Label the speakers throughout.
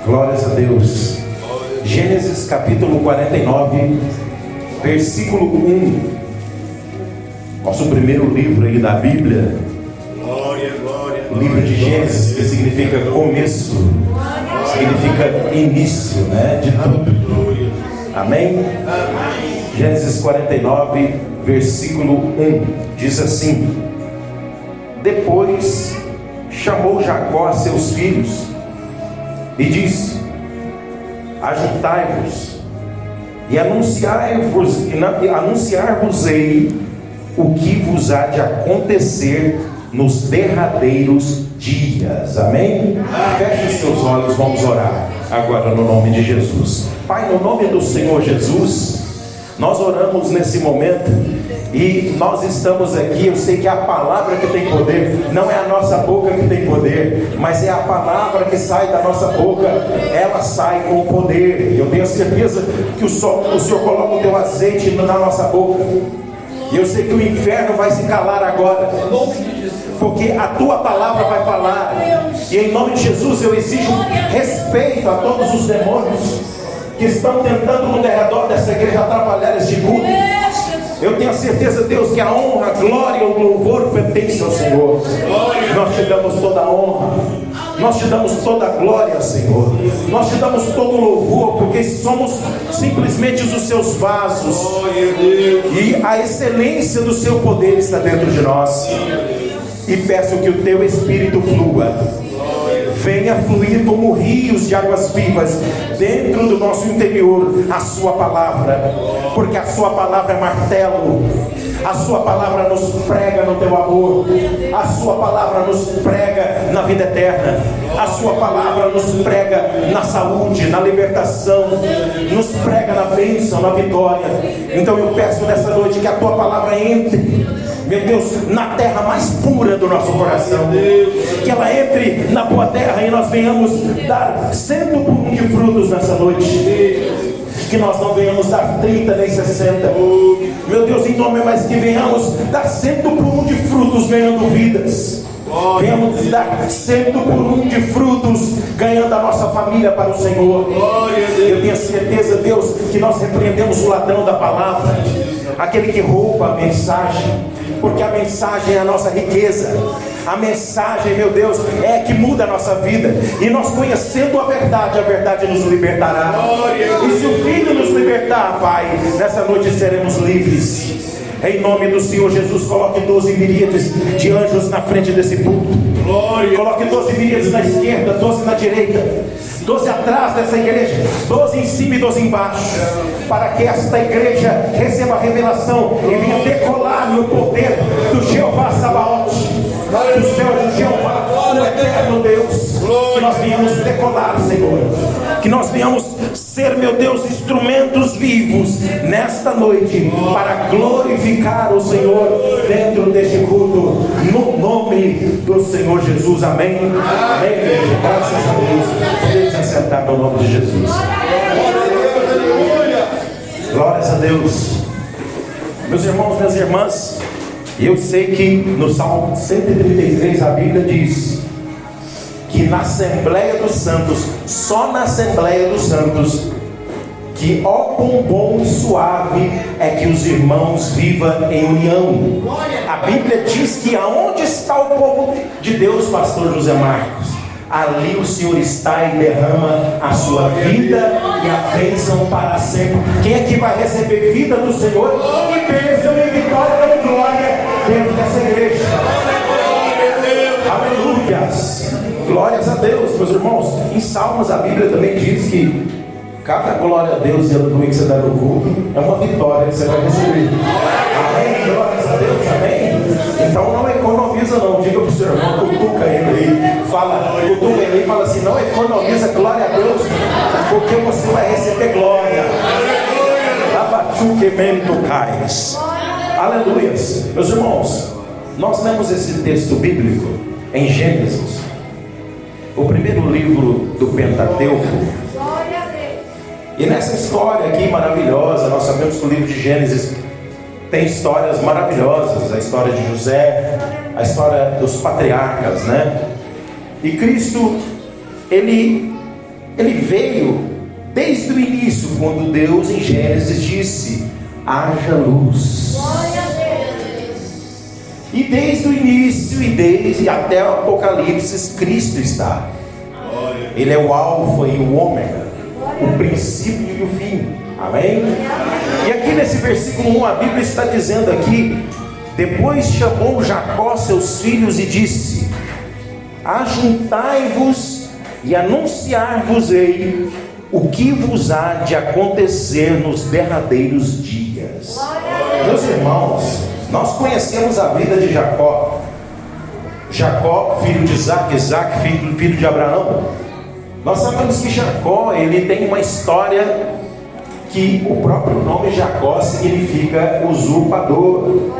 Speaker 1: Glórias a Deus. Gênesis capítulo 49, versículo 1. Nosso primeiro livro aí da Bíblia.
Speaker 2: Glória, glória.
Speaker 1: O livro de Gênesis, que significa começo, significa início, né, de tudo. Amém? Gênesis 49, versículo 1. Diz assim: Depois chamou Jacó a seus filhos e disse: Ajuntai-vos e anunciar-vos-ei o que vos há de acontecer nos derradeiros dias. Amém? Feche seus olhos, vamos orar agora no nome de Jesus. Pai, no nome do Senhor Jesus, nós oramos nesse momento e nós estamos aqui. Eu sei que a palavra que tem poder não é a nossa boca que tem poder, mas é a palavra que sai da nossa boca, ela sai com poder. Eu tenho certeza que o Senhor coloca o teu azeite na nossa boca, e eu sei que o inferno vai se calar agora, porque a tua palavra vai falar. E em nome de Jesus eu exijo respeito a todos os demônios que estão tentando no derredor dessa igreja atrapalhar este culto. Eu tenho a certeza, Deus, que a honra, a glória e o louvor pertencem ao Senhor. Nós te damos toda a honra, nós te damos toda a glória, Senhor. Nós te damos todo o louvor, porque somos simplesmente os seus vasos, e a excelência do seu poder está dentro de nós. E peço que o teu Espírito flua, venha fluir como rios de águas vivas dentro do nosso interior, a sua palavra, porque a sua palavra é martelo, a sua palavra nos prega no teu amor, a sua palavra nos prega na vida eterna, a sua palavra nos prega na saúde, na libertação, nos prega na bênção, na vitória. Então eu peço nessa noite que a tua palavra entre, meu Deus, na terra mais pura do nosso coração, que ela entre na boa terra e nós venhamos dar 100 por 1 de frutos nessa noite, que nós não venhamos dar 30 nem 60, meu Deus, em nome, mas que venhamos dar 100 por 1 de frutos ganhando vidas, venhamos dar 100 por 1 de frutos ganhando a nossa família para o Senhor. Eu tenho certeza, Deus, que nós repreendemos o ladrão da palavra, aquele que rouba a mensagem, porque a mensagem é a nossa riqueza. A mensagem, meu Deus, é que muda a nossa vida. E nós, conhecendo a verdade nos libertará. E se o Filho nos libertar, Pai, nessa noite seremos livres. Em nome do Senhor Jesus, coloque 12 miríades de anjos na frente desse púlpito. Coloque 12 miríades na esquerda, 12 na direita, 12 atrás dessa igreja, 12 em cima e 12 embaixo, para que esta igreja receba a revelação e venha decolar no poder do Jeová Sabaote, do céu de Jeová, o eterno Deus. Que nós venhamos decolar, Senhor, que nós venhamos ser, meu Deus, instrumentos vivos nesta noite para glorificar o Senhor dentro deste culto, no nome do Senhor Jesus. Amém. Amém, igreja. Graças a Deus. Podemos assentar no nome de Jesus. Glórias a Deus. Meus irmãos, minhas irmãs, eu sei que no Salmo 133 a Bíblia diz que na Assembleia dos Santos, só na Assembleia dos Santos, que ó quão bom e suave é que os irmãos vivam em união. A Bíblia diz que aonde está o povo de Deus, pastor José Marcos, ali o Senhor está e derrama a sua vida e a bênção para sempre. Quem é que vai receber vida do Senhor e bênção e vitória e glória dentro dessa igreja? Aleluias! Glórias a Deus, meus irmãos. Em Salmos a Bíblia também diz que cada glória a Deus e aleluia que você dá no culto é uma vitória que você vai receber. Amém? Glórias a Deus, amém? Então não economiza não, diga para o seu irmão, cutuca ele aí, cutuca ele e fala assim: não economiza, glória a Deus, porque você vai receber glória. Abachuquemento cais. Aleluias. Meus irmãos, nós lemos esse texto bíblico em Gênesis, o primeiro livro do Pentateuco. E nessa história aqui maravilhosa, nós sabemos que o livro de Gênesis tem histórias maravilhosas, a história de José, a história dos patriarcas, né? E Cristo, ele ele veio desde o início, quando Deus em Gênesis disse: haja luz. E desde o início e desde até o Apocalipse, Cristo está. Ele é o alfa e o ômega, o princípio e o fim. Amém? E aqui nesse versículo 1, a Bíblia está dizendo aqui: depois chamou Jacó seus filhos e disse: ajuntai-vos e anunciar-vos-ei o que vos há de acontecer nos derradeiros dias. Meus irmãos, nós conhecemos a vida de Jacó. Jacó, filho de Isaac, Isaac, filho de Abraão. Nós sabemos que Jacó, ele tem uma história que o próprio nome Jacó significa usurpador,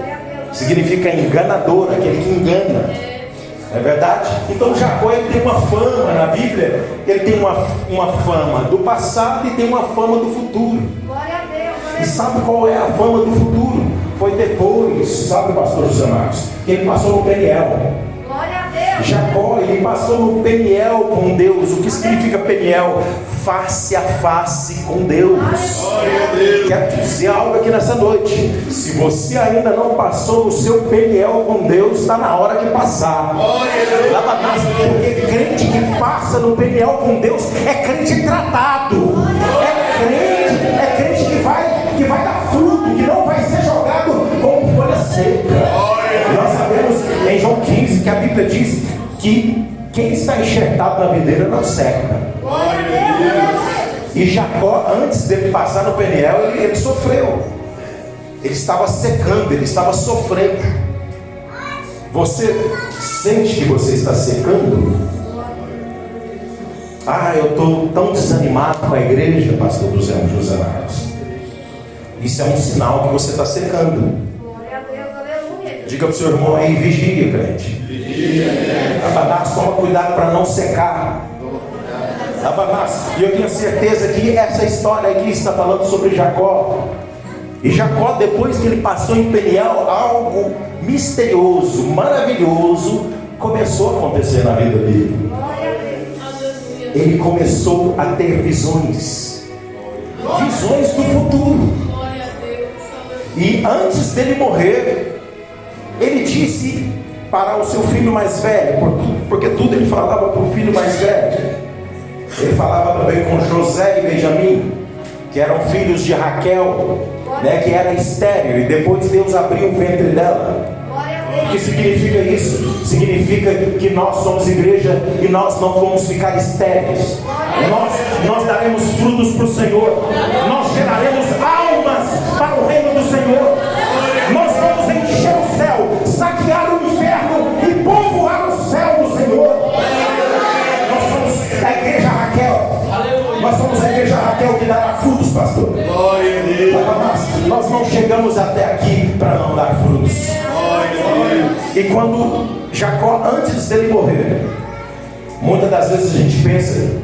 Speaker 1: significa enganador, aquele que engana. É verdade? Então Jacó, ele tem uma fama na Bíblia. Ele tem uma fama do passado e tem uma fama do futuro. E sabe qual é a fama do futuro? Foi depois, sabe, pastor José Marcos, que ele passou no Peniel. Jacó, ele passou no Peniel com Deus. O que significa Peniel? Face a face com Deus. Quero dizer algo aqui nessa noite: se você ainda não passou no seu Peniel com Deus, está na hora de passar. Porque crente que passa no Peniel com Deus é crente tratado, é crente que vai dar fruto, que não vai ser jogado como folha seca. Nós sabemos em João 15 que a Bíblia diz que quem está enxertado na videira não seca. E Jacó, antes dele passar no Peniel, ele sofreu. Ele estava secando, ele estava sofrendo. Você sente que você está secando? Eu estou tão desanimado com a igreja, pastor José Marcos. Isso é um sinal que você está secando. Diga para o seu irmão aí: vigia, crente. Abanás, toma cuidado para não secar. Abanás, e eu tenho certeza que essa história aqui está falando sobre Jacó. E Jacó, depois que ele passou em Peniel, algo misterioso, maravilhoso começou a acontecer na vida dele. Ele começou a ter visões do futuro. E antes dele morrer, ele disse para o seu filho mais velho, porque tudo ele falava para o filho mais velho. Ele falava também com José e Benjamim, que eram filhos de Raquel, que era estéril, e depois Deus abriu o ventre dela. O que significa isso? Significa que nós somos igreja e nós não vamos ficar estéreis. Nós daremos frutos para o Senhor. Nós geraremos almas para o reino do Senhor. Nós vamos encher o céu, saquear o inferno e povoar o céu do Senhor. Nós somos a igreja Raquel. Nós somos a igreja Raquel que dará frutos, pastor. Nós não chegamos até aqui para não dar frutos. E quando Jacó, antes dele morrer, muitas das vezes a gente pensa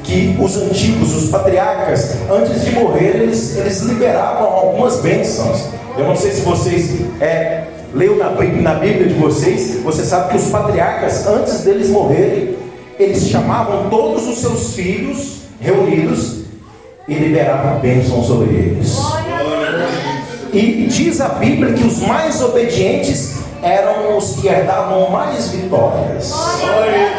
Speaker 1: que os antigos, os patriarcas, antes de morrer, eles liberavam algumas bênçãos. Eu não sei se vocês leu na Bíblia de vocês. Você sabe que os patriarcas, antes deles morrerem, eles chamavam todos os seus filhos reunidos e liberavam bênçãos sobre eles. E diz a Bíblia que os mais obedientes eram os que herdavam mais vitórias.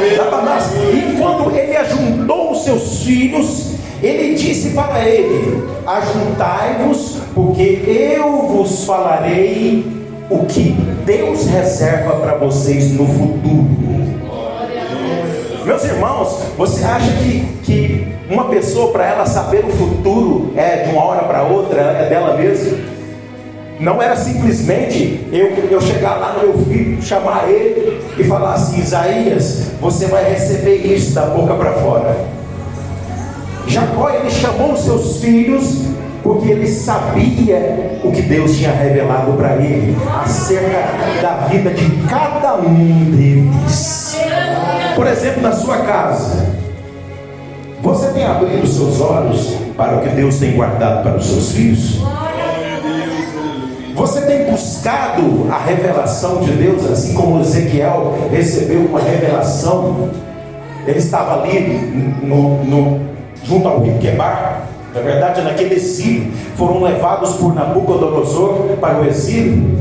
Speaker 1: E quando ele ajuntou os seus filhos, ele disse para ele: ajuntai-vos, porque eu vos falarei o que Deus reserva para vocês no futuro. Meus irmãos, você acha que uma pessoa, para ela saber o futuro, de uma hora para outra, é dela mesma? Não era simplesmente eu chegar lá no meu filho, chamar ele e falar assim: Isaías, você vai receber isso da boca para fora. Jacó, ele chamou os seus filhos porque ele sabia o que Deus tinha revelado para ele acerca da vida de cada um deles. Por exemplo, na sua casa, você tem abrido os seus olhos para o que Deus tem guardado para os seus filhos? Você tem buscado a revelação de Deus, assim como Ezequiel recebeu uma revelação? Ele estava ali junto ao rio Quebar. Na verdade, naquele exílio, foram levados por Nabucodonosor para o exílio.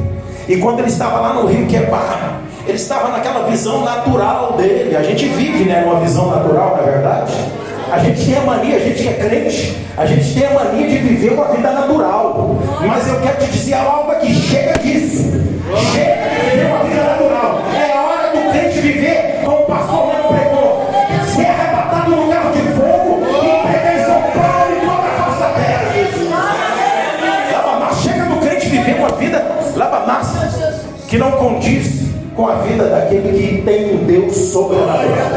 Speaker 1: E quando ele estava lá no rio Quebar, ele estava naquela visão natural dele. A gente vive, numa visão natural, na verdade. A gente tem a mania, a gente que é crente, a gente tem a mania de viver uma vida natural. Mas eu quero te dizer algo aqui, chega disso. Chega de viver uma vida natural. É a hora do crente viver como o pastor Leandro pregou. Ser arrebatado no carro de fogo e pregar em São Paulo e toda a face da terra. Labamás, chega do crente viver uma vida labamás que não condiz com a vida daquele que tem um Deus sobrenatural.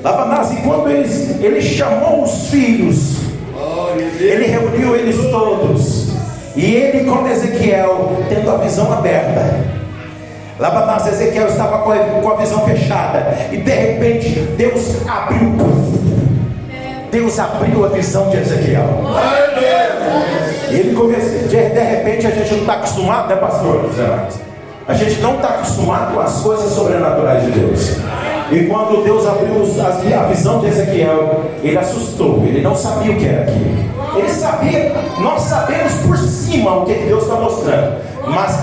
Speaker 1: Labamás, e quando ele chamou os filhos, ele reuniu eles todos, e ele com Ezequiel tendo a visão aberta. Labamás, Ezequiel estava com a visão fechada, e de repente Deus abriu a visão de Ezequiel. Ele começou, de repente a gente não está acostumado, né, pastor? A gente não está acostumado com as coisas sobrenaturais de Deus. E quando Deus abriu a visão de Ezequiel, ele assustou, ele não sabia o que era aquilo. Ele sabia, nós sabemos por cima o que Deus está mostrando, mas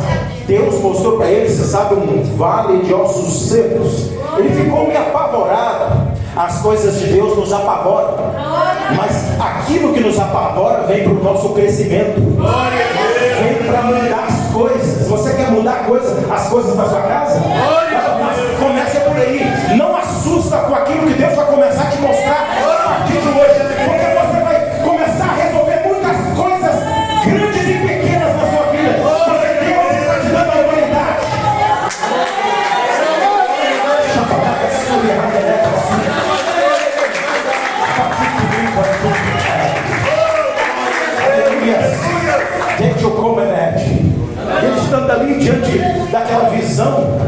Speaker 1: Deus mostrou para ele, você sabe, um vale de ossos secos. Ele ficou meio apavorado. As coisas de Deus nos apavoram, mas aquilo que nos apavora vem para o nosso crescimento, vem para mudar as coisas. Você quer mudar as coisas na sua casa? Começa por aí. Não assusta com aquilo que Deus vai começar a te mostrar a partir de hoje, porque você vai começar a resolver muitas coisas grandes e pequenas na sua vida, porque Deus está te dando a autoridade. Ele estando ali diante daquela visão,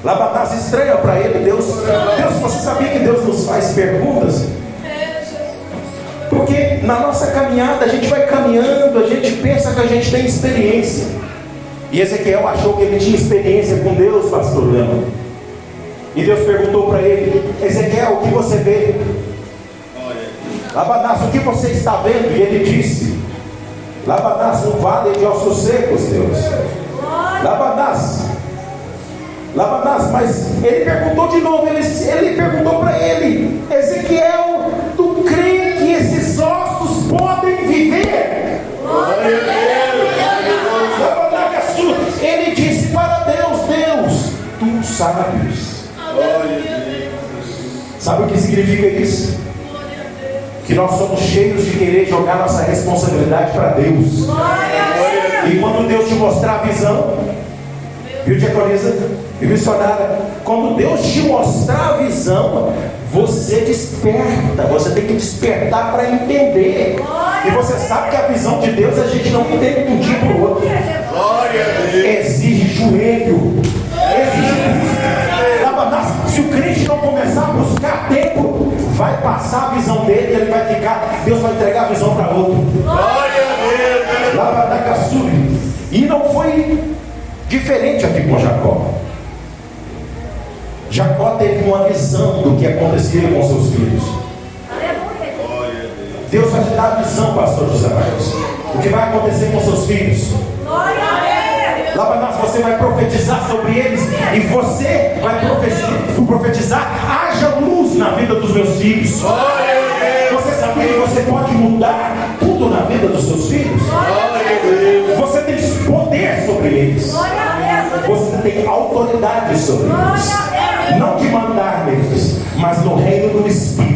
Speaker 1: Labamás estranha para ele. Deus, você sabia que Deus nos faz perguntas? Porque na nossa caminhada a gente vai caminhando, a gente pensa que a gente tem experiência. E Ezequiel achou que ele tinha experiência com Deus, pastor Leandro. E Deus perguntou para ele: Ezequiel, o que você vê? Labamás, o que você está vendo? E ele disse: Labamás, um vale de ossos secos, Deus. Labamás, mas ele perguntou de novo, ele perguntou para ele: Ezequiel, tu crê que esses ossos podem viver? Labamás, ele disse para Deus: tu sabes. Sabe o que significa isso? Que nós somos cheios de querer jogar nossa responsabilidade para Deus. E quando Deus te mostrar a visão, viu, diaconisa e missionária, quando Deus te mostrar a visão, você desperta. Você tem que despertar para entender. E você sabe que a visão de Deus a gente não entende de um dia para o outro. Exige joelho, exige busca. Se o crente não começar a buscar tempo, vai passar a visão dele e ele vai ficar, Deus vai entregar a visão para outro. E não foi diferente aqui com Jacó. Jacó teve uma visão do que acontecia com seus filhos. Deus vai te dar a visão, pastor José Marcos, o que vai acontecer com seus filhos. Labamás, você vai profetizar sobre eles, e você vai profetizar: haja luz na vida dos meus filhos. Você sabia que você pode mudar tudo na vida dos seus filhos? Você tem poder sobre eles. Você tem autoridade sobre eles. Não de mandar neles, mas no reino do Espírito.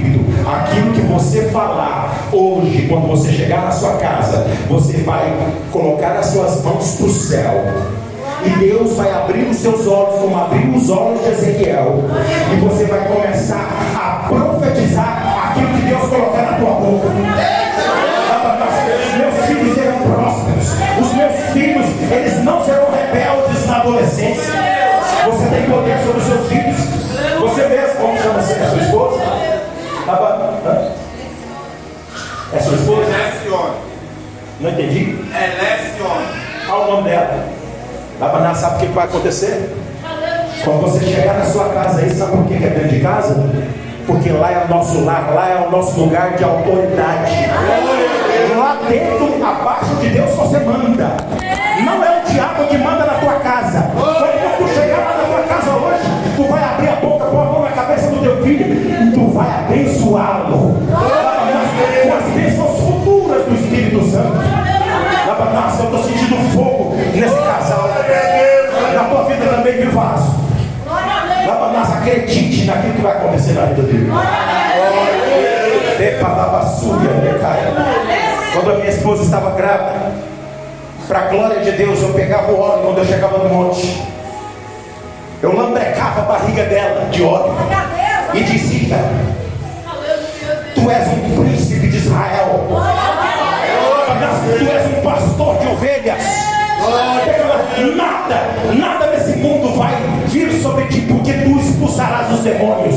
Speaker 1: Aquilo que você falar hoje, quando você chegar na sua casa, você vai colocar as suas mãos para o céu, e Deus vai abrir os seus olhos como abriu os olhos de Ezequiel, e você vai começar a profetizar aquilo que Deus colocar na tua boca. Os meus filhos serão prósperos. Os meus filhos, eles não serão rebeldes na adolescência. Você tem poder sobre os seus filhos. Você mesmo, como chama a sua esposa? É sua esposa? Não entendi? Qual o nome dela? Labamás, sabe o que vai acontecer? Quando você chegar na sua casa aí, sabe por que é dentro de casa? porque lá é o nosso lar, lá é o nosso lugar de autoridade. Lá dentro, abaixo de Deus, você manda. Não é o diabo que manda na tua casa. Quando tu chegar lá na tua casa hoje, tu vai abrir a boca, pôr a mão na cabeça do teu filho e tu vai abençoá-lo com as bênçãos futuras do Espírito Santo. Nossa, eu estou sentindo fogo nesse casal. Na tua vida também, viu, vaso? Nossa, acredite naquilo que vai acontecer na vida dele. Quando a minha esposa estava grávida, para a glória de Deus, eu pegava o óleo quando eu chegava no monte. Eu lambrecava a barriga dela de óleo e dizia: tu és um príncipe de Israel, tu és um pastor de ovelhas. Nada nesse mundo vai vir sobre ti, porque tu expulsarás os demônios,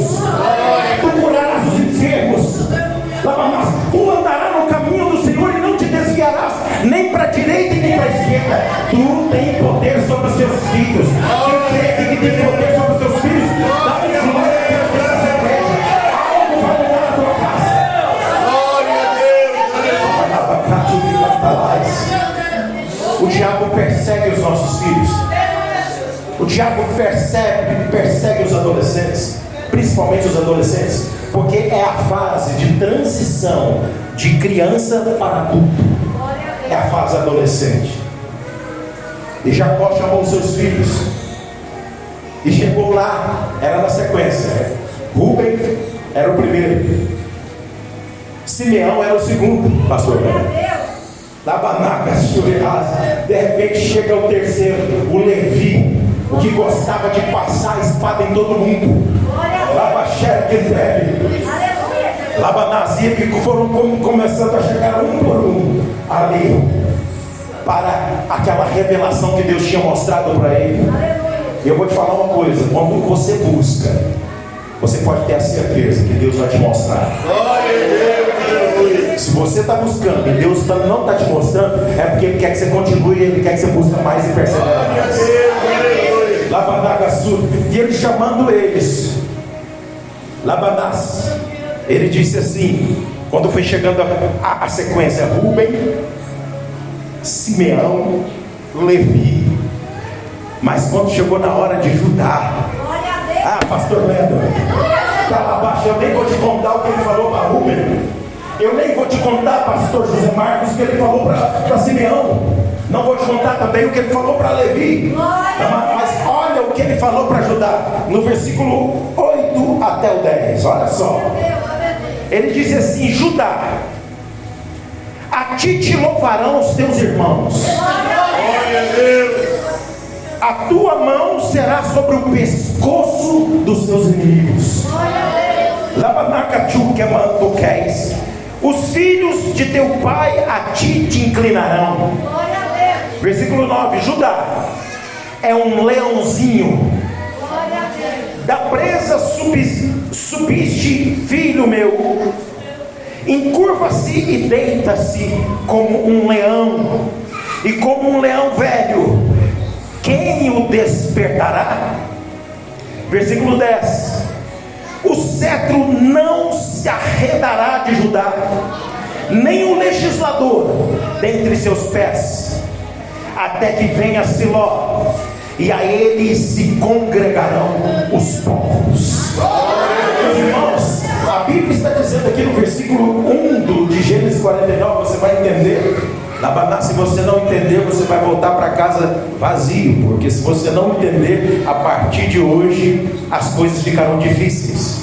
Speaker 1: tu curarás os enfermos, tu andarás no caminho do Senhor e não te desviarás nem para a direita e nem para a esquerda. Tu tens poder sobre os teus filhos. Quem crê que tem poder sobre os teus filhos, dá glória a Deus nessa igreja. Algo vai mudar na tua casa. Glória a Deus. O diabo persegue os nossos filhos. O diabo persegue os adolescentes, principalmente os adolescentes, porque é a fase de transição de criança para adulto. É a fase adolescente. E Jacó chamou seus filhos e chegou lá, era na sequência. Rúben era o primeiro, Simeão era o segundo, pastor. Labanaca, de repente chega o terceiro, o Levi, o que gostava de passar a espada em todo mundo. Labaxer que deve. Labanazia, que foram começando a chegar um por um ali, para aquela revelação que Deus tinha mostrado para ele. E eu vou te falar uma coisa: quando você busca, você pode ter a certeza que Deus vai te mostrar. Se você está buscando e Deus não está te mostrando, é porque Ele quer que você continue, Ele quer que você busque mais e persevere mais. Labanagassu, e Ele chamando eles, Labanás, Ele disse assim, quando foi chegando a sequência: Rúben, Simeão, Levi. Mas quando chegou na hora de Judá, pastor Lendo, estava abaixo. Eu nem vou te contar o que ele falou para Rúben. Eu nem vou te contar, pastor José Marcos, o que ele falou para Simeão. Não vou te contar também o que ele falou para Levi. Mas olha o que ele falou para Judá, no versículo 8 até o 10. Olha só. Ele disse assim: Judá, a ti te louvarão os teus irmãos. A tua mão será sobre o pescoço dos seus inimigos. Labanacachu que mantuqueis. Os filhos de teu pai a ti te inclinarão. Versículo 9: Judá é um leãozinho. Da presa subiste, filho meu. Encurva-se e deita-se como um leão, e como um leão velho, quem o despertará? Versículo 10: o cetro não se arredará de Judá, nem o legislador dentre seus pés, até que venha Siló, e a ele se congregarão os povos. Meus irmãos, a Bíblia está dizendo aqui no versículo 1 de Gênesis 49, você vai entender. Se você não entender, você vai voltar para casa vazio, porque se você não entender, a partir de hoje as coisas ficarão difíceis.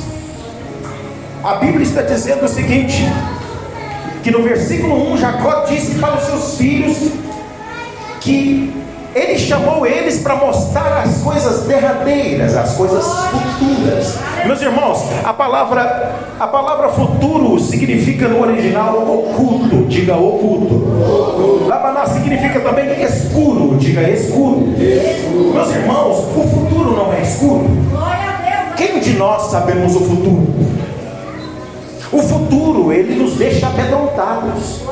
Speaker 1: A Bíblia está dizendo o seguinte, que no versículo 1, Jacó disse para os seus filhos que ele chamou eles para mostrar as coisas derradeiras, as coisas futuras. Meus irmãos, a palavra futuro significa no original oculto. Diga oculto. Labaná significa também escuro. Diga escuro. Meus irmãos, o futuro não é escuro. Quem de nós sabemos o futuro? O futuro, ele nos deixa amedrontados.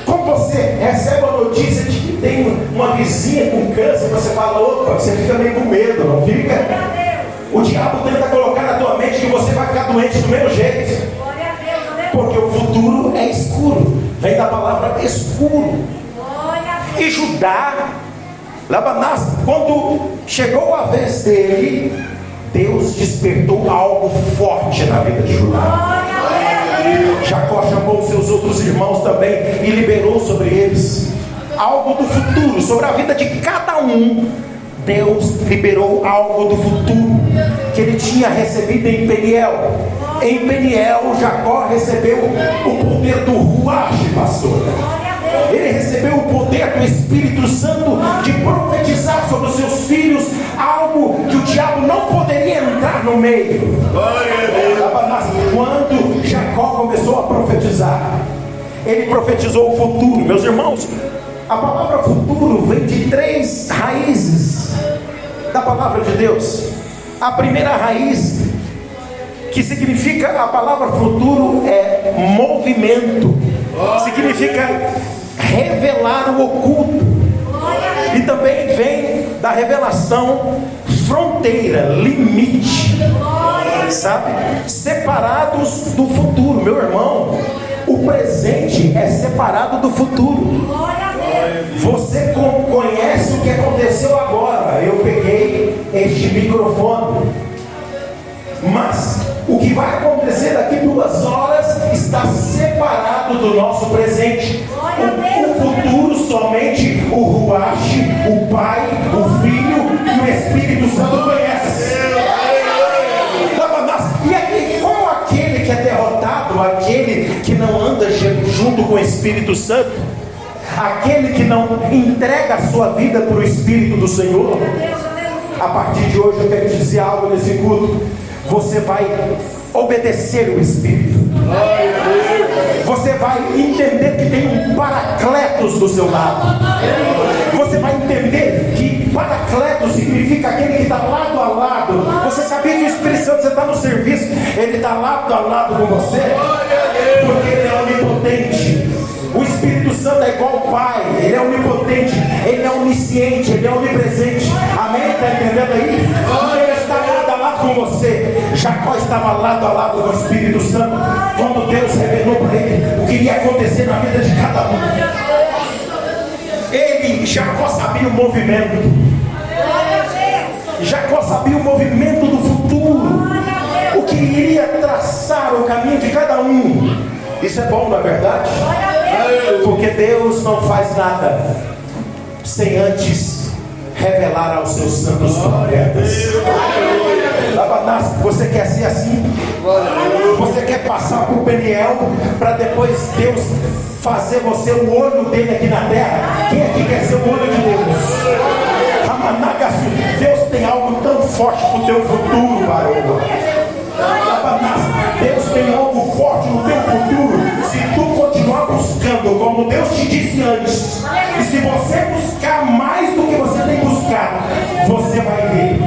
Speaker 1: Como você recebe a notícia de que tem uma vizinha com câncer, você fala: opa, você fica meio com medo, não fica? O diabo tenta colocar na tua mente que você vai ficar doente do mesmo jeito. Porque o futuro é escuro. Vem da palavra escuro. E Judá, Labanás, quando chegou a vez dele, Deus despertou algo forte na vida de Judá. Jacó chamou seus outros irmãos também e liberou sobre eles algo do futuro, sobre a vida de cada um. Deus liberou algo do futuro que ele tinha recebido em Peniel. Em Peniel, Jacó recebeu o poder do Ruach, pastor. Ele recebeu o poder do Espírito Santo de profetizar sobre os seus filhos algo que o diabo não poderia entrar no meio. Quando Jacó começou a profetizar, ele profetizou o futuro. Meus irmãos, a palavra futuro vem de 3 raízes da palavra de Deus. A primeira raiz, que significa a palavra futuro, é movimento. Significa revelar o oculto. E também vem da revelação fronteira, limite. Sabe? Separados do futuro. Meu irmão, o presente é separado do futuro. Você conhece o que aconteceu agora. Eu peguei este microfone, mas o que vai acontecer daqui 2 horas está separado do nosso presente. O futuro somente o Ruach, o Pai, o Filho e o Espírito Santo conhece. E como aquele que é derrotado, aquele que não anda junto com o Espírito Santo, aquele que não entrega a sua vida para o Espírito do Senhor, a partir de hoje eu quero dizer algo nesse culto. Você vai obedecer o Espírito. Você vai entender que tem um Paracletos do seu lado. Você vai entender que Paracletos significa aquele que está lado a lado. Você sabia que o Espírito Santo, você está no serviço, ele está lado a lado com você? Porque ele é onipotente. O Espírito Santo é igual ao Pai. Ele é onipotente, ele é onisciente, ele é onipresente. Amém? Está entendendo aí? Ele está lado a lado com você. Jacó estava lado a lado com o Espírito Santo quando Deus revelou para ele o que iria acontecer na vida de cada um. Jacó sabia o movimento. Jacó sabia o movimento do futuro, o que iria traçar o caminho de cada um. Isso é bom, não é verdade? Porque Deus não faz nada sem antes revelar aos seus santos profetas. Você quer ser assim? Você quer passar por Peniel para depois Deus fazer você o olho dele aqui na terra? Quem aqui quer ser o olho de Deus? Deus tem algo tão forte para o teu futuro, varão. Deus tem algo forte no teu futuro. Se tu continuar buscando como Deus te disse antes, e se você buscar mais do que você tem buscado, você vai ver.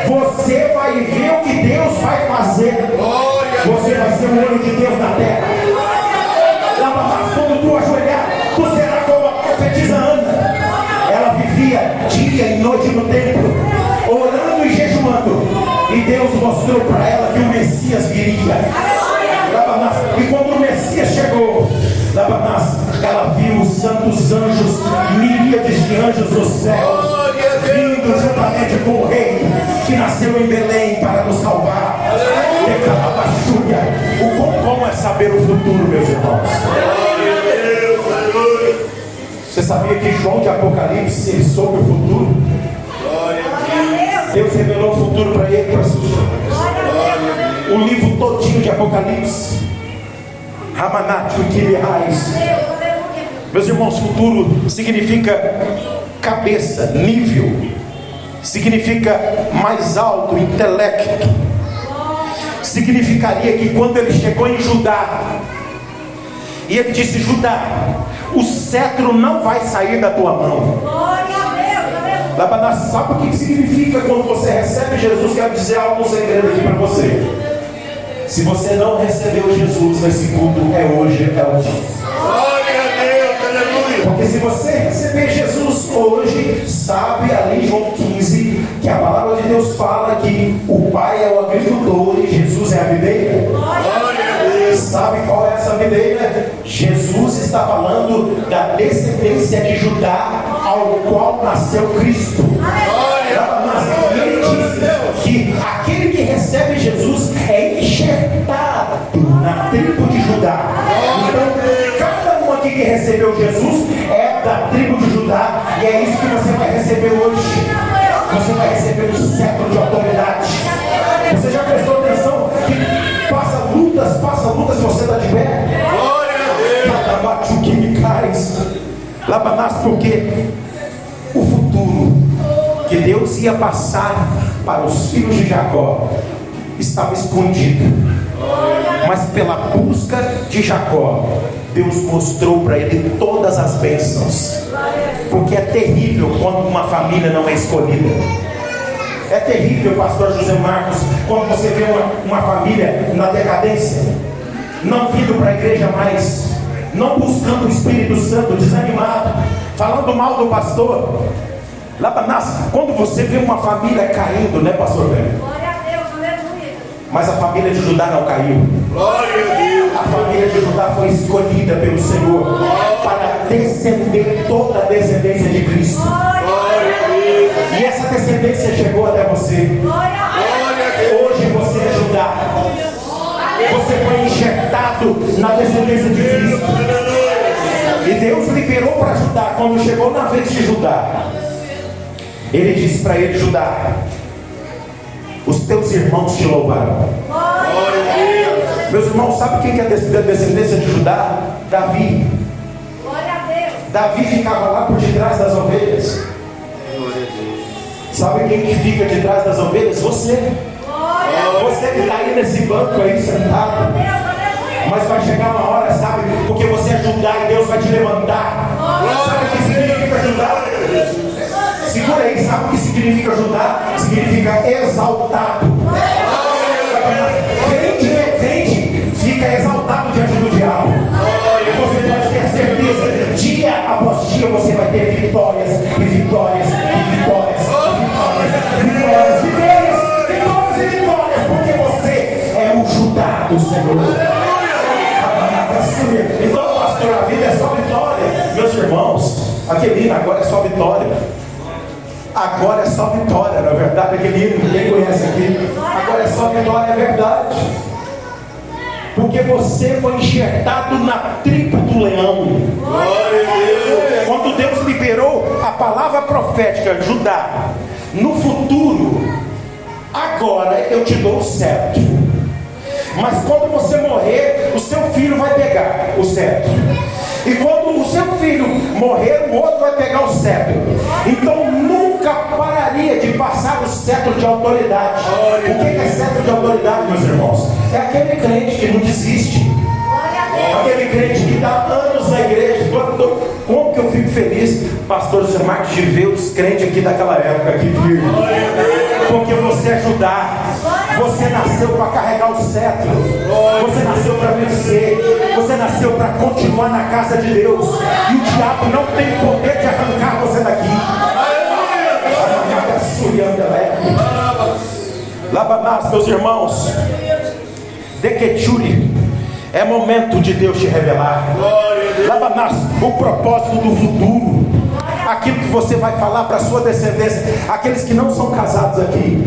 Speaker 1: Você vai ver o que Deus vai fazer. Você vai ser o olho de Deus na terra. Quando tu ajoelhar, tu será como a profetisa Ana. Ela vivia dia e noite no templo, orando e jejuando. E Deus mostrou para ela que o Messias viria. E quando o Messias chegou, ela viu os santos anjos, miríades de anjos do céu, vindo juntamente com o rei que nasceu em Belém para nos salvar. O quão bom é saber o futuro, meus irmãos. Você sabia que João de Apocalipse, ele soube o futuro? Deus revelou o futuro para ele, para seus filhos. O livro todinho de Apocalipse. Ramanat, o que raiz. Meus irmãos, futuro significa cabeça, nível. Significa mais alto, intelecto. Significaria que quando ele chegou em Judá, e ele disse: Judá, o cetro não vai sair da tua mão. Sabe o que significa quando você recebe Jesus? Quero dizer algo, um segredo aqui para você. Se você não recebeu Jesus nesse culto, é hoje, é o dia.
Speaker 2: Glória a Deus, aleluia.
Speaker 1: Porque se você receber Jesus hoje, sabe ali em João 15, que a palavra de Deus fala que o pai é o agricultor e Jesus é a videira. Sabe qual é essa videira? Jesus está falando da descendência de Judá, ao qual nasceu Cristo. Mas ele diz que aquele que recebe Jesus é enxertado na tribo de Judá. Então, cada um aqui que recebeu Jesus é da tribo de Judá, e é isso que você vai receber hoje. Você vai receber o cetro de autoridade. Você já prestou atenção que passa lutas, você está de pé? Bate o que me cais. Labanás, porque o futuro que Deus ia passar para os filhos de Jacó estava escondido. Mas pela busca de Jacó, Deus mostrou para ele todas as bênçãos. Porque é terrível quando uma família não é escolhida. É terrível, pastor José Marcos, quando você vê uma família na decadência, não vindo para a igreja mais, não buscando o Espírito Santo, desanimado, falando mal do pastor. Quando você vê uma família caindo, né, pastor Bento?
Speaker 3: Glória a Deus, aleluia.
Speaker 1: Mas a família de Judá não caiu.
Speaker 2: Glória a Deus.
Speaker 1: A família de Judá foi escolhida pelo Senhor para descender toda a descendência de Cristo.
Speaker 2: Glória a Deus.
Speaker 1: E essa descendência chegou até você.
Speaker 3: Glória a Deus.
Speaker 1: Hoje você é Judá. Você foi enxertado na descendência de Cristo. E Deus liberou para Judá. Quando chegou na vez de Judá, Ele disse para ele: Judá, os teus irmãos te louvarão.
Speaker 2: Glória a Deus.
Speaker 1: Meus irmãos, sabe quem que é a descendência de Judá? Davi.
Speaker 3: Glória a Deus.
Speaker 1: Davi ficava lá por detrás das ovelhas. Sabe quem que fica de trás das ovelhas? Você. Você que está aí nesse banco aí sentado. Mas vai chegar uma hora, sabe? Porque você é Judá e Deus vai te levantar. Sabe o que significa Judá? Segura aí, sabe o que significa ajudar? Significa exaltado. Crente fica exaltado diante do diabo. Você pode ter certeza, dia após dia você vai ter vitórias e vitórias e vitórias e vitórias, vitórias e vitórias, porque você é o Judá do Senhor. Então, pastor, a vida é só vitória. Meus irmãos, Aquelina, agora é só vitória. Agora é só vitória, não é verdade? Aquele ninguém conhece aqui. Agora é só vitória, é verdade. Porque você foi enxertado na tribo do leão.
Speaker 2: Glória a Deus.
Speaker 1: Quando Deus liberou a palavra profética, Judá, no futuro, agora eu te dou o cetro. Mas quando você morrer, o seu filho vai pegar o cetro. E quando o seu filho morrer, o outro vai pegar o cetro. Então nunca pararia de passar o cetro de autoridade. O que é cetro de autoridade, meus irmãos? É aquele crente que não desiste. Aquele crente que dá anos na igreja. Como que eu fico feliz, pastor José Marcos, de ver os crentes aqui daquela época aqui firme. Porque você é Judá. Você nasceu para carregar o cetro. Você nasceu para vencer. Você nasceu para continuar na casa de Deus. E o diabo não tem poder de arrancar você daqui. Labanás, meus irmãos, Dequeturi, é momento de Deus te revelar. Labanás, o propósito do futuro, aquilo que você vai falar para a sua descendência, aqueles que não são casados aqui,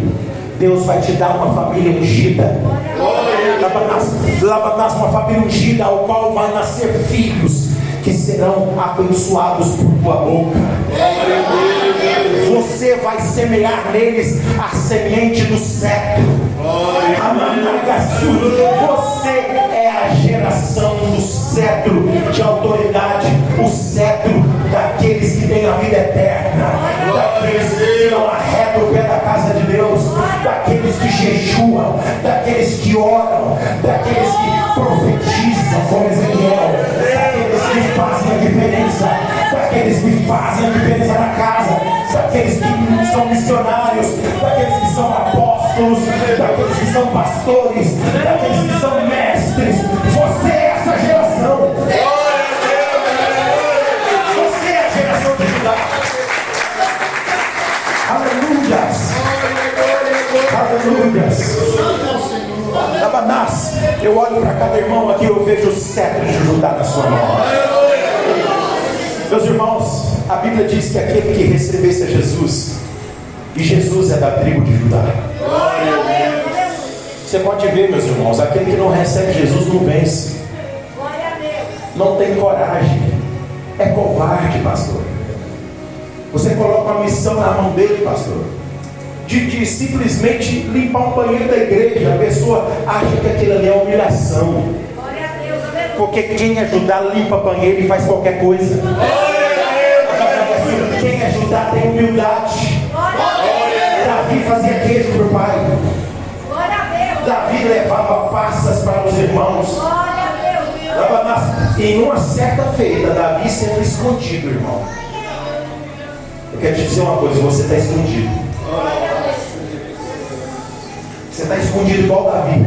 Speaker 1: Deus vai te dar uma família ungida. Labanás, uma família ungida, ao qual vai nascer filhos que serão abençoados por tua boca. Você vai semear neles a semente do cetro. Você é a geração do cetro de autoridade, o cetro daqueles que têm a vida eterna, daqueles que não arredam o pé da casa de Deus, daqueles que jejuam, daqueles que oram, daqueles que profetizam como Ezequiel, daqueles que fazem a diferença, daqueles que fazem a diferença na casa, daqueles que são missionários, daqueles que são apóstolos, daqueles que são pastores, daqueles que são mestres. Você é essa geração. Você é a geração de Judá. Aleluia. porque eu vejo o cetro de Judá na sua mão. Meus irmãos, a Bíblia diz que aquele que recebesse a Jesus, e Jesus é da tribo de Judá. Você pode ver, meus irmãos, aquele que não recebe Jesus não vence. Não tem coragem. É covarde, pastor. Você coloca uma missão na mão dele, pastor, de simplesmente limpar um banheiro da igreja. A pessoa acha que aquilo ali é humilhação. Porque quem ajudar limpa banheiro e faz qualquer coisa. Quem ajudar tem humildade. Davi fazia queijo para o pai. Davi levava passas para os irmãos. Em uma certa feita, Davi sendo escondido, irmão. Eu quero te dizer uma coisa: você está escondido. Você está escondido igual Davi.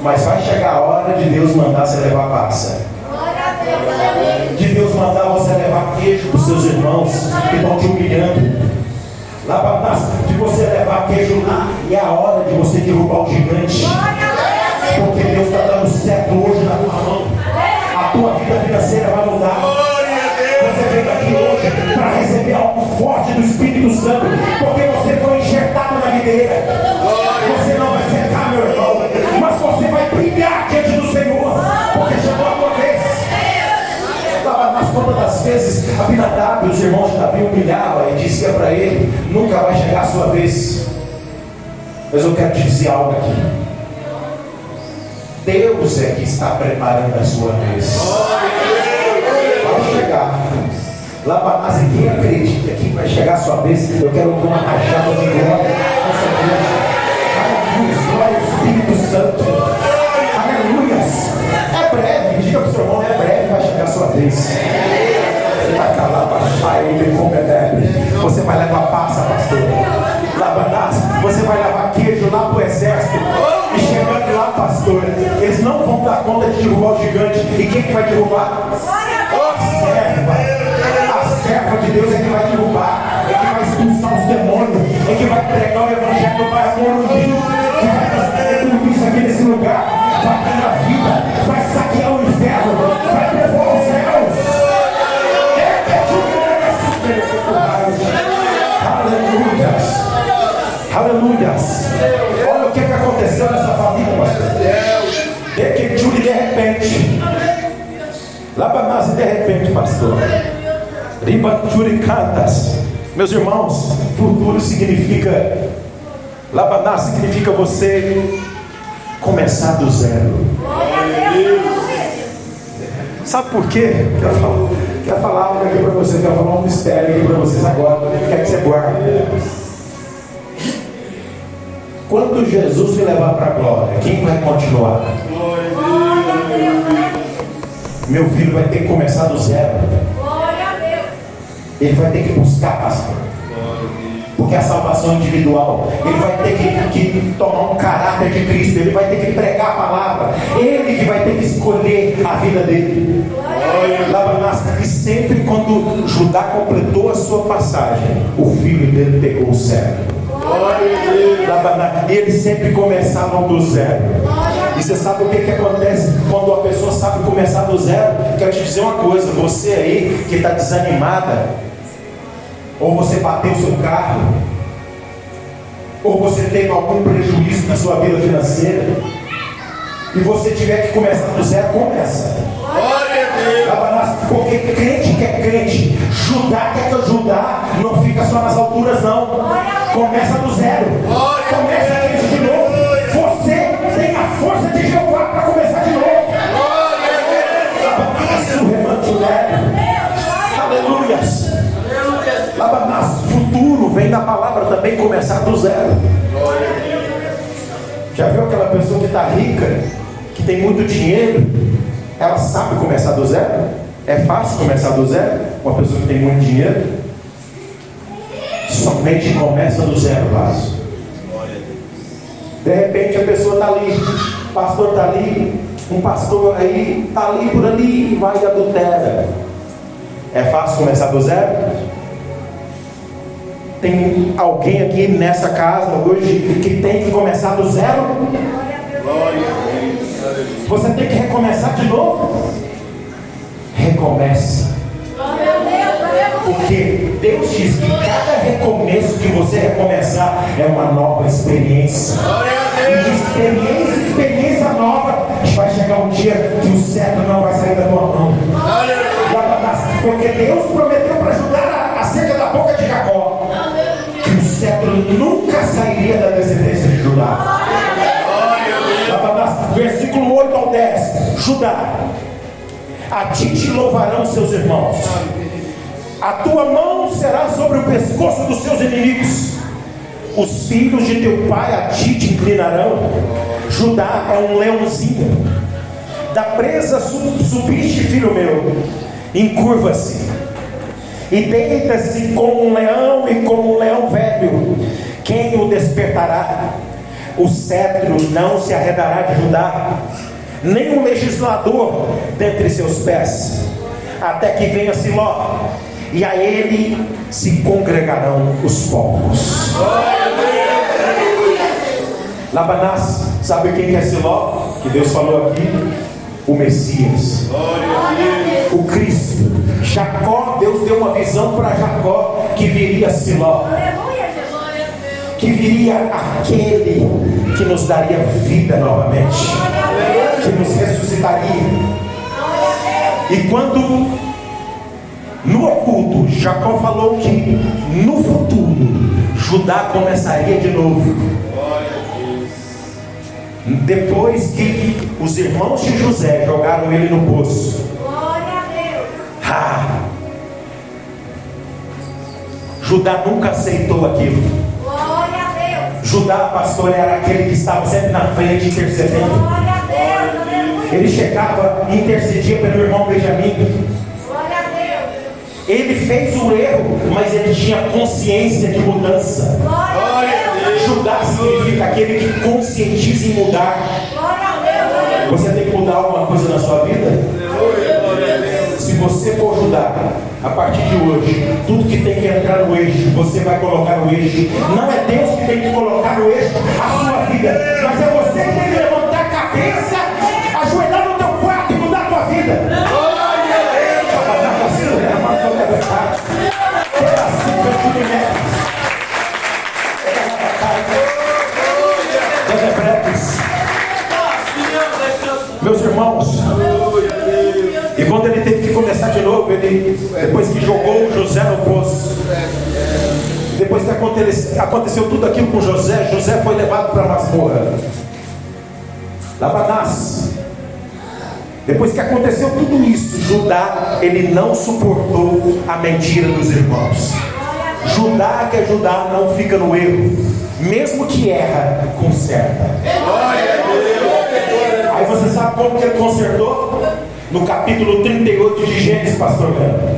Speaker 1: Mas vai chegar a hora de Deus mandar você levar passa. De Deus mandar você levar queijo para os seus irmãos que estão te humilhando. Lá para trás, de você levar queijo lá, e é a hora de você derrubar o gigante. Porque Deus está dando certo hoje na tua mão. A tua vida financeira vai mudar. Você veio aqui hoje para receber algo forte do Espírito Santo, porque você foi enxertado na videira. Você não vai secar, meu irmão, mas você vai brilhar diante do Senhor, porque chegou a tua vez. Nas contas das vezes, Abinadab, os irmãos de Davi humilhavam e dizia para ele: nunca vai chegar a sua vez. Mas eu quero te dizer algo aqui: Deus é que está preparando a sua vez. Vai chegar. Lá para nós, quem acredita que vai chegar a sua vez, eu quero uma rajada de glória. Aleluia, glória ao Espírito Santo. Aleluia. É breve, diga para o seu irmão: é breve, vai chegar a sua vez. Você vai levar passa, pastor. Labanás, você vai levar queijo lá para o exército. E chegando lá, pastor, eles não vão dar conta de derrubar o gigante. E quem que vai derrubar? A serva de Deus é que vai derrubar, é que vai expulsar os demônios, é que vai pregar o evangelho no bairro Morumbi, que vai trazer tudo isso aqui nesse lugar, vai ter a vida, vai saquear o inferno, vai levar os céus. Aleluias, aleluias. Olha o que aconteceu nessa família, pastor. De repente, Labanás, de repente, pastor. Ribaturicantas. Meus irmãos, futuro significa, Labanás significa você começar do zero. Sabe por quê? Quero falar algo aqui para vocês, quero falar um mistério aqui para vocês agora. Quero que você guarde. Quando Jesus me levar para a glória, quem vai continuar? Meu filho vai ter que começar do zero. Ele vai ter que buscar, pastor, porque a salvação é individual. Ele vai ter que tomar um caráter de Cristo. Ele vai ter que pregar a palavra. Ele que vai ter que escolher a vida dele. E sempre quando Judá completou a sua passagem, o filho dele pegou o cetro. E eles sempre começavam do zero. E você sabe o que acontece quando a pessoa sabe começar do zero? Quero te dizer uma coisa: você aí que está desanimada, ou você bateu o seu carro, ou você teve algum prejuízo na sua vida financeira, e você tiver que começar do zero, começa. Porque crente que é crente, Judá quer que ajudar, não fica só nas alturas, não. Começa do zero. Começa crente de novo. Você tem a força de Jeová para começar de novo. Aleluias. Futuro vem da palavra também, começar do zero. Já viu aquela pessoa que está rica, que tem muito dinheiro? Ela sabe começar do zero? É fácil começar do zero? Uma pessoa que tem muito dinheiro somente começa do zero, Lázaro. De repente a pessoa está ali, o pastor está ali, um pastor aí está ali por ali e vai e adultera. É fácil começar do zero? Tem alguém aqui nessa casa hoje que tem que começar do zero? Você tem que recomeçar de novo. Recomece.
Speaker 3: Glória a Deus, aleluia.
Speaker 1: Porque Deus diz que cada recomeço que você recomeçar é uma nova experiência. E de experiência nova, vai chegar um dia que o cetro não vai sair da tua mão. Porque Deus prometeu para ajudar acerca da boca de Jacó que o cetro nunca sairia da descendência de Judá. Versículo 8 ao 10. Judá, a ti te louvarão seus irmãos, a tua mão será sobre o pescoço dos seus inimigos, os filhos de teu pai a ti te inclinarão. Judá é um leãozinho, da presa subiste, filho meu, encurva-se e deita-se como um leão e como um leão velho. Quem o despertará? O cetro não se arredará de Judá, nem um legislador dentre seus pés, até que venha Siló, e a ele se congregarão os povos. Labanás, sabe quem é Siló? Que Deus falou aqui? O Messias, o Cristo. Jacó, Deus deu uma visão para Jacó que viria Siló,
Speaker 3: Aleluia, Jesus.
Speaker 1: que viria aquele que nos daria vida novamente, que nos ressuscitaria. E quando no oculto Jacó falou que no futuro Judá começaria de novo, depois que os irmãos de José jogaram ele no poço,
Speaker 3: Glória a Deus.
Speaker 1: Judá nunca aceitou aquilo.
Speaker 3: Glória a Deus.
Speaker 1: Judá, pastor, era aquele que estava sempre na frente intercedendo.
Speaker 3: Glória a Deus, aleluia.
Speaker 1: Ele chegava e intercedia pelo irmão Benjamim.
Speaker 3: Glória a Deus.
Speaker 1: Ele fez o erro, mas ele tinha consciência de mudança.
Speaker 3: Glória a Deus.
Speaker 1: Judá significa aquele que conscientiza em mudar.
Speaker 3: Glória a Deus, aleluia.
Speaker 1: Você tem que mudar alguma coisa na sua vida? Se você for Judá, a partir de hoje, tudo que tem que entrar no eixo, você vai colocar no eixo. Não é Deus que tem que colocar no eixo a sua vida, mas é você que tem que levantar a cabeça, ajoelhar no teu quarto e mudar a tua vida. Meus irmãos, e quando ele teve que começar de novo, ele, depois que jogou José no poço, depois que aconteceu tudo aquilo com José, José foi levado para a masmorra. Labanás, depois que aconteceu tudo isso, Judá, ele não suportou a mentira dos irmãos. Judá, que é Judá, não fica no erro, mesmo que erra, conserta. Aí você sabe como que ele consertou? No capítulo 38 de Gênesis, pastor Leandro.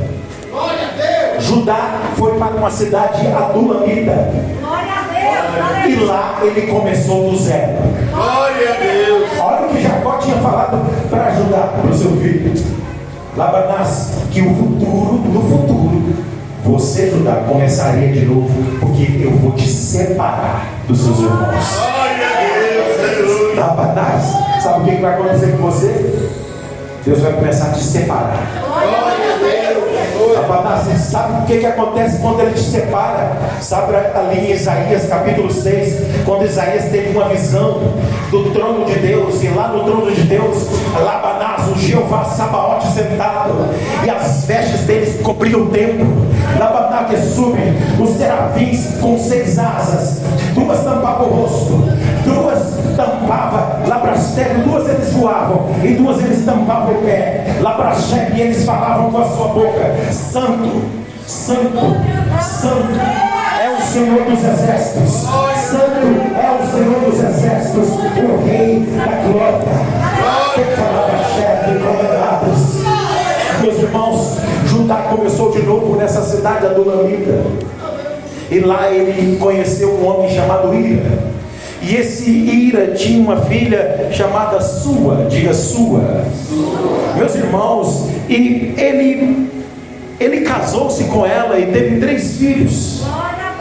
Speaker 1: Judá foi para uma cidade adulamita,
Speaker 3: Glória a Deus,
Speaker 1: e
Speaker 3: aleluia.
Speaker 1: lá ele começou do zero.
Speaker 2: Glória a Deus.
Speaker 1: Olha o que Jacó tinha falado para Judá, para o seu filho Labanás, que o futuro, no futuro, você, Judá, começaria de novo, porque eu vou te separar dos seus irmãos.
Speaker 2: Glória a Deus.
Speaker 1: Labanás, sabe o que vai acontecer com você? Deus vai começar a te separar. Labanás, sabe o que acontece quando ele te separa? Sabe ali em Isaías capítulo 6, quando Isaías teve uma visão do trono de Deus, e lá no trono de Deus, Labanás, o Jeová Sabaote sentado, e as vestes deles cobriam o templo. Labanás que sube, os serafins com 6 asas, 2 tampavam o rosto, 2 tampavam Labrastebe, 2 eles voavam, e 2 eles tampavam o pé. Labrastebe, e eles falavam com a sua boca: Santo, Santo, Santo é o Senhor dos exércitos, Santo é o Senhor dos exércitos, o Rei da glória. Meus irmãos, Judá começou de novo nessa cidade adulamita, e lá ele conheceu um homem chamado Ira, e esse Ira tinha uma filha chamada Sua, diga Sua. Meus irmãos, e ele casou-se com ela e teve 3 filhos.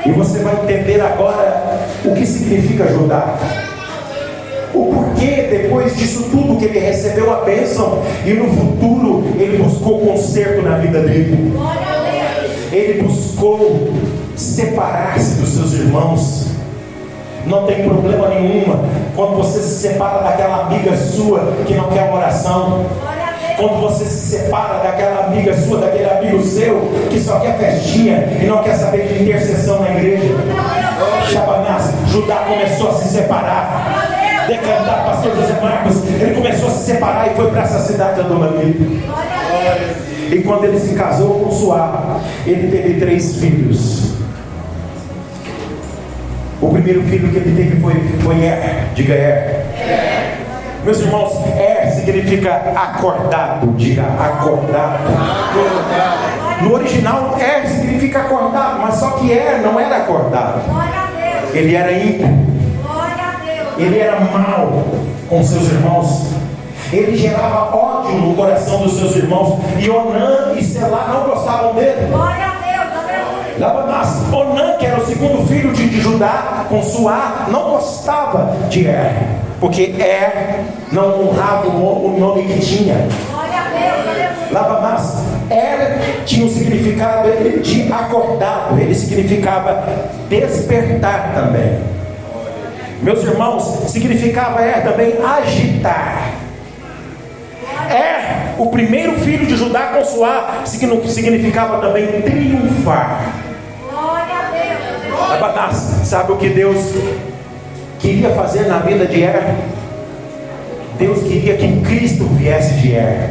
Speaker 1: E você vai entender agora o que significa Judá, o porquê depois disso tudo que ele recebeu a bênção, e no futuro ele buscou conserto na vida dele.
Speaker 3: Glória a Deus.
Speaker 1: Ele buscou separar-se dos seus irmãos. Não tem problema nenhuma quando você se separa daquela amiga sua que não quer oração.
Speaker 3: Glória a Deus.
Speaker 1: Quando você se separa daquela amiga sua, daquele amigo seu que só quer festinha e não quer saber de intercessão na igreja. Chabanás, Judá começou a se separar. Decantar, pastor José Marcos, ele começou a se separar e foi para essa cidade Adulamita.
Speaker 3: Glória a Deus.
Speaker 1: E quando ele se casou com Suá, ele teve 3 filhos. O primeiro filho que ele teve foi Er. Diga Er. Meus irmãos, Er significa acordado. Diga acordado. No original, Er significa acordado, mas só que Er não era acordado.
Speaker 3: Glória a Deus.
Speaker 1: Ele era ímpio.
Speaker 3: Glória a Deus.
Speaker 1: Ele era mau com seus irmãos. Ele gerava ódio no coração dos seus irmãos. E Onã e Selá não gostavam dele.
Speaker 3: Glória a Deus. Aleluia.
Speaker 1: Mas Onã, que era o segundo filho de Judá, com Suá, não gostava de Er, porque Er não honrava o nome que tinha.
Speaker 3: Glória a Deus. Aleluia.
Speaker 1: Mas Er tinha um significado de acordado, ele significava despertar também. Meus irmãos, significava Er também agitar. Er, o primeiro filho de Judá com Suá, significava também triunfar.
Speaker 3: Glória a Deus.
Speaker 1: Abadás, sabe o que Deus queria fazer na vida de Er? Deus queria que Cristo viesse de Er.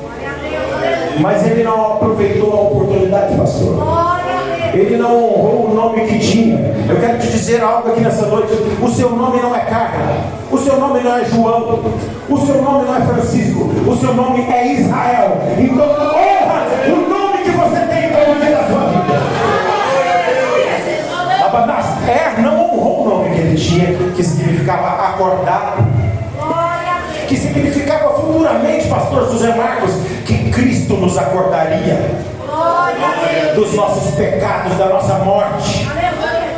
Speaker 3: Glória a Deus. Aleluia.
Speaker 1: Mas ele não aproveitou a oportunidade, pastor.
Speaker 3: Glória a Deus.
Speaker 1: Ele não honrou o nome que tinha. Eu quero te dizer algo aqui nessa noite. O seu nome não é Carla. O seu nome não é João. O seu nome não é Francisco. O seu nome é Israel. Então honra o nome que você tem para o meio da sua vida. Abadás, Er não honrou o nome que ele tinha, que significava acordado,
Speaker 3: Glória a Deus.
Speaker 1: que significava futuramente, pastor José Marcos, que Cristo nos acordaria
Speaker 3: Glória a Deus.
Speaker 1: dos nossos pecados, da nossa morte,
Speaker 3: Aleluia.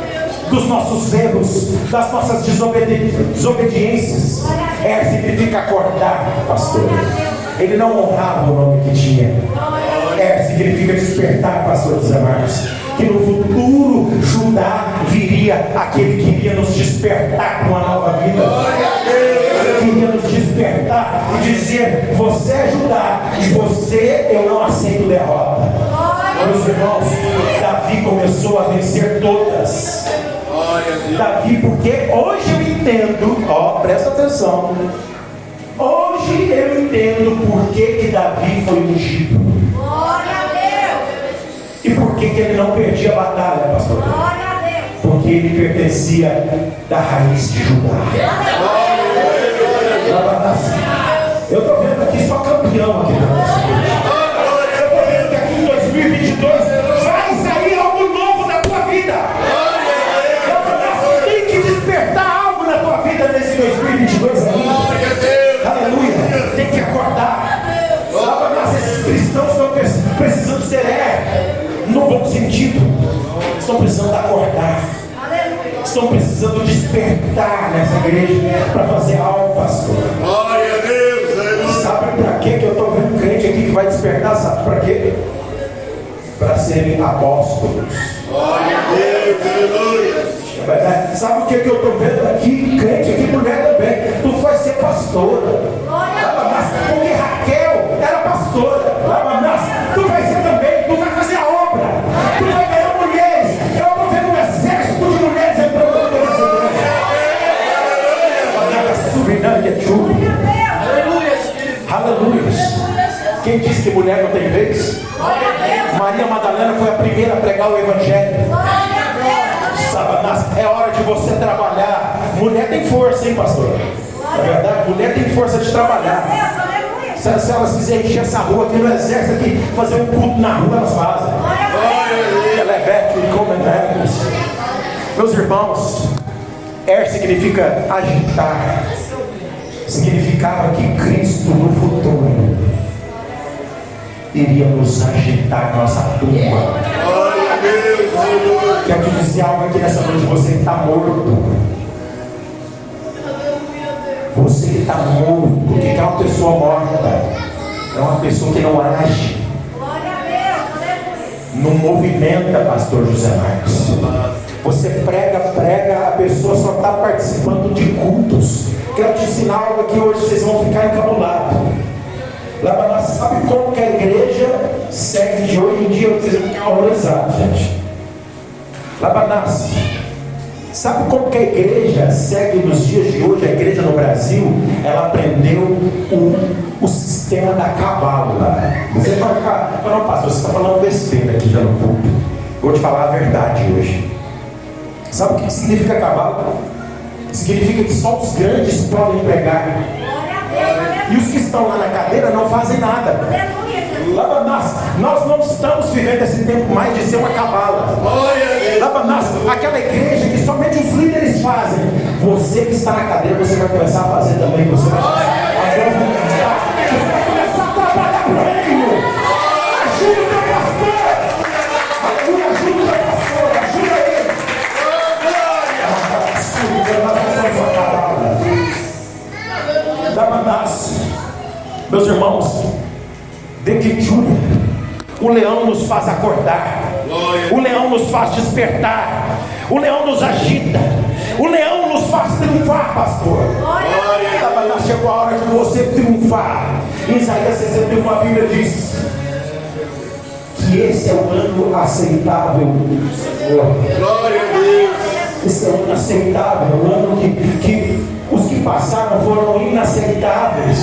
Speaker 1: dos nossos erros, das nossas desobediências. Er significa acordar, pastor. Ele não honrava o nome que tinha. Er significa despertar, pastor José Marcos. Que no futuro Judá viria aquele que iria nos despertar para uma nova vida. Queria nos despertar e dizer: você é Judá e você, eu não aceito derrota. Meus irmãos, Davi começou a vencer todas. Davi, porque hoje eu entendo, presta atenção. Hoje eu entendo por que Davi foi ungido.
Speaker 3: Glória a Deus.
Speaker 1: E por que ele não perdia a batalha, pastor?
Speaker 3: Glória a Deus.
Speaker 1: Porque ele pertencia da raiz de Judá. Eu estou vendo aqui só campeão aqui na nossa igreja. Eu estou vendo que aqui em 2022 vai sair algo novo da tua vida. Tem que despertar algo na tua vida nesse 2022 ainda. Aleluia. Tem que acordar. Esses cristãos estão precisando ser no bom sentido. Estão precisando acordar. Estão precisando despertar nessa igreja para fazer algo, pastor.
Speaker 2: Glória a Deus, aleluia.
Speaker 1: Sabe para que eu estou vendo um crente aqui que vai despertar? Sabe para quê? Para serem apóstolos.
Speaker 2: Glória a Deus, aleluia.
Speaker 1: Sabe o que eu estou vendo aqui? Crente aqui, mulher também. Tu vai ser pastora. Porque Raquel era pastora. Tu vai ser também. Tu vai fazer a obra. Tu vai ganhar mulheres. Eu estou vendo um exército de mulheres entrando nessa igreja. Aleluia. Quem disse que mulher não tem vez? Maria Madalena foi a primeira a pregar o evangelho. Satanás, é hora de você trabalhar. Mulher tem força, hein, pastor? É verdade, mulher tem força de trabalhar. Se elas quiserem encher essa rua aqui no exército, aqui, fazer um culto na rua, elas fazem. Ela é velha e come neves. Meus irmãos, significa agitar. Significava que Cristo no futuro iria nos agitar nossa turma.
Speaker 2: Glória a Deus, aleluia.
Speaker 1: Quero te dizer algo aqui nessa noite: você está morto. Você que está morto. O que é uma pessoa morta? É uma pessoa que não age,
Speaker 3: Glória a Deus. Aleluia.
Speaker 1: não movimenta, pastor José Marcos. Você prega, a pessoa só está participando de cultos. Quero te ensinar algo aqui hoje, vocês vão ficar encabulados. Labanás, sabe como que a igreja segue de hoje em dia? Vocês vão ficar horrorizados, gente. Labanás, sabe como que a igreja segue nos dias de hoje? A igreja no Brasil, ela aprendeu o sistema da cabala. Você vai ficar, não, pastor, você está falando besteira aqui já no culto. Vou te falar a verdade hoje. Sabe o que significa cabala? Significa que só os grandes podem pregar.
Speaker 3: Glória a Deus. Aleluia.
Speaker 1: E os que estão lá na cadeira não fazem nada.
Speaker 3: Aleluia, Jesus.
Speaker 1: Labanás, nós não estamos vivendo esse tempo mais de ser uma cabala. Labanás, aquela igreja que somente os líderes fazem. Você que está na cadeira, você vai começar a fazer também. Você vai começar a trabalhar para o reino. Ajuda o pastor. Aleluia, ajuda o pastor. Ajuda ele. Nós não somos uma cabala. Labanás, meus irmãos, de que Júlia, o leão nos faz acordar, o leão nos faz despertar, o leão nos agita, o leão nos faz triunfar, pastor. Labanás, chegou a hora de você triunfar. Em Isaías 61 a Bíblia diz que esse é o ano aceitável do Senhor.
Speaker 2: Glória a Deus.
Speaker 1: Esse é o ano aceitável, o ano que os que passaram foram inaceitáveis.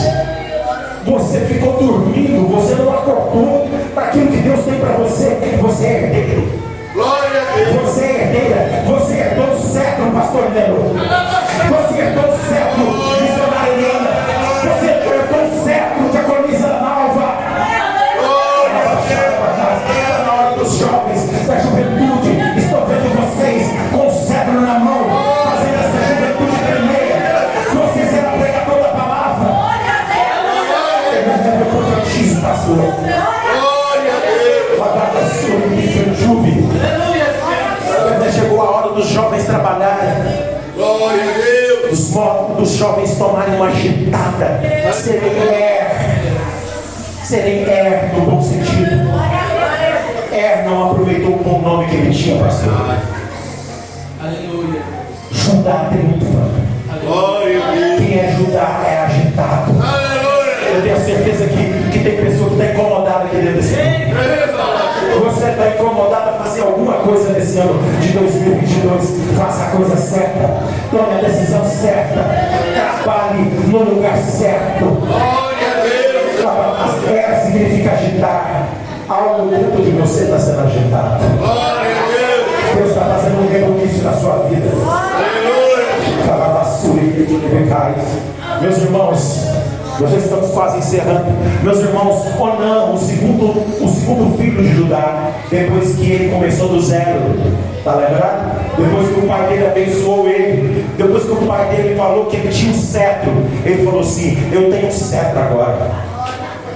Speaker 1: Você ficou dormindo, você não acordou para aquilo que Deus tem para você. Você é herdeiro.
Speaker 2: Glória a Deus.
Speaker 1: Você é herdeira. Você herdou o cetro, pastor Nelo. Você herdou o cetro, missionária Eliana. Você herdou o cetro de Agonisa Nalva. Está na hora dos jovens, da juventude. Estou vendo vocês com o cetro na mão, fazendo essa juventude tremer. Você será pregador da palavra. Pastor.
Speaker 2: Glória a Deus.
Speaker 1: Fadada sua, Michel Juve. Chegou a hora dos jovens trabalharem.
Speaker 2: Glória a Deus.
Speaker 1: Dos jovens tomarem uma agitada. Serem no bom sentido. Não aproveitou o bom nome que ele tinha, pastor.
Speaker 4: Aleluia.
Speaker 1: Judá triunfa.
Speaker 2: Glória a Deus.
Speaker 1: Quem é Judá é agitado. Eu tenho certeza que tem pessoa que está incomodada aqui dentro desse ano. Você está incomodado a fazer alguma coisa nesse ano de 2022. Faça a coisa certa. Tome a decisão certa. Trabalhe no lugar certo.
Speaker 2: Glória a Deus.
Speaker 1: Guerra significa agitar. Algo dentro de você está sendo agitado.
Speaker 2: Glória a Deus.
Speaker 1: Deus está fazendo um rebuliço na sua vida.
Speaker 2: Aleluia.
Speaker 1: Meus irmãos, nós já estamos quase encerrando. Meus irmãos, Onã, o segundo filho de Judá, depois que ele começou do zero, está lembrado? Depois que o pai dele abençoou ele, depois que o pai dele falou que ele tinha um cetro, ele falou assim: eu tenho um cetro agora.